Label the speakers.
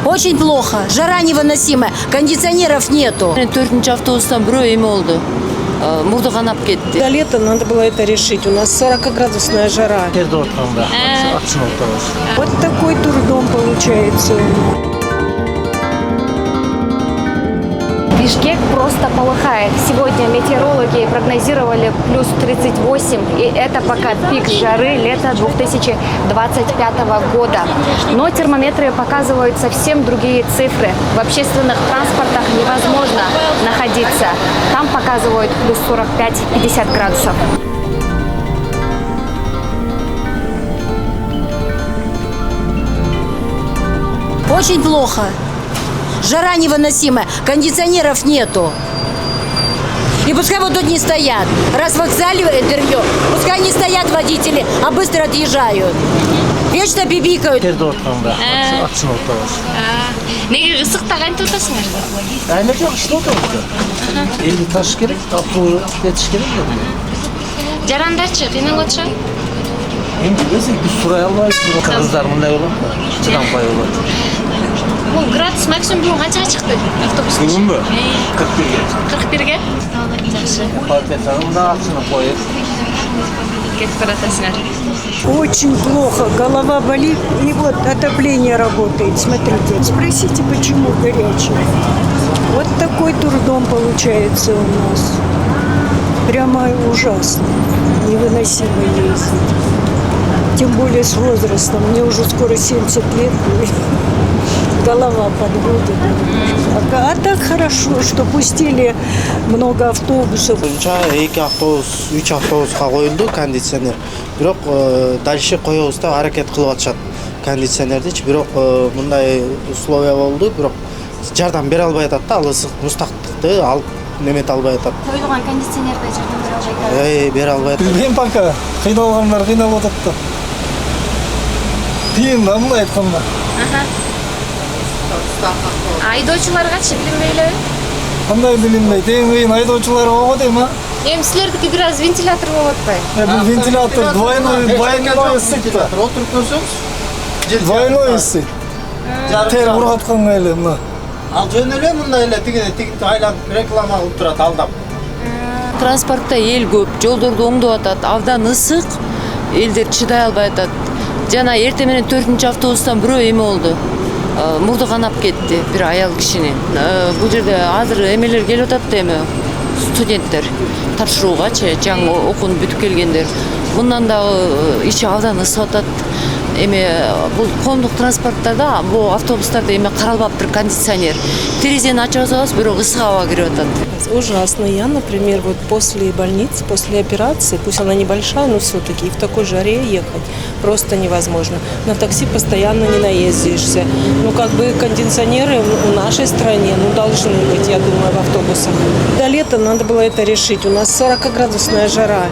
Speaker 1: Очень плохо. Жара невыносимая. Кондиционеров нету.
Speaker 2: 4-нче автобустан бирөө эме болду. Мурду канап кетти.
Speaker 3: До лета надо было это решить. У нас 40-градусная жара. Вот такой дурдом получается.
Speaker 4: Бишкек просто полыхает. Сегодня метеорологи прогнозировали плюс 38, и это пока пик жары лета 2025 года. Но термометры показывают совсем другие цифры. В общественных транспортах невозможно находиться. Там показывают плюс 45-50 градусов.
Speaker 1: Очень плохо. Жара невыносимая. Кондиционеров нету. И пускай вот тут не стоят. Раз в вокзале интервью, пускай не стоят водители, а быстро отъезжают. Вечно бибикают.
Speaker 5: Неге ысыкта кантип отасыңар?
Speaker 6: Айнек жок, иште отурду. Элди ташыш керек, автобус кетиш керек.
Speaker 5: Жарандарчы кыйналып атышат?
Speaker 6: Эми биз сурай албайбыз. Кыргыздар мындай болот да. Чыдампай болот.
Speaker 5: Бул градус максимум бүгүн канчага чыкты автобус?
Speaker 6: Бүгүнбү?
Speaker 5: 41ге. Жакшы.
Speaker 6: Партиясында ачынып коюп.
Speaker 5: Кетип баратасыңар.
Speaker 3: Очень плохо. Голова болит. И вот отопление работает. Смотрите. Спросите, почему горячее. Вот такой дурдом получается у нас. Прямо ужасно. Невыносимо ездить. Тем более с возрастом. Мне уже скоро 70 лет. Голова подводит. А так хорошо, что пустили много автобусов.
Speaker 6: 2 автобус, 3 автобусқа коюлду кондиционер. Бирок дальше коебуз да аракет кылып атышат кондиционердичи. Бирок мындай условия болду. Бирок жардам бере албай атат да, ал ысык мустактыкты алып немете албай атат.
Speaker 4: Коюлган кондиционерде жардам бере албай атат.
Speaker 6: Бере албай атат.
Speaker 7: Билбейм пока. Кыйналгандар кыйналып атат да. Кыйын да мындай айтканда.
Speaker 5: Айдоочуларгачы билинбейлеби?
Speaker 7: Кандай билинбейт. Эң кыйын айдоочулар болот эми.
Speaker 5: Эми силердики бир аз вентилятор болуп атпайбы?
Speaker 7: Бул вентилятор двойной ысыт да.
Speaker 6: Отуруп көрсөңүз,
Speaker 7: Двойной ысыт. Тер уратканга эле мына.
Speaker 6: ал жөн эле мындай эле тигинти айланып реклама кылып турат алдап.
Speaker 2: Транспортта эл көп, жолдорду оңдоп атат, абдан ысык. Элдер чыдай албай атат. Жана эртең менен 4-нче автобустан бирөө эме болду. Мурду канап кетти бир аял кишинин. Бул жерде азыр эмелер келип атат да эми студенттер тапшыруугачы, жаңы окууну бүтүп келгендер. Мындан дагы ичи абдан ысып атат. Эми бул коомдук транспорттарда, бул автобустарда эми каралбаптыр кондиционер. Терезени ачып алсабыз, бирок ысык аба кирип атат.
Speaker 3: Ужасно. Я, например, вот после больницы, после операции, пусть она небольшая, но все-таки и в такой жаре ехать просто невозможно. На такси постоянно не наездишься. Ну, как бы кондиционеры в нашей стране, должны быть, я думаю, в автобусах. До лета надо было это решить. У нас 40-градусная жара.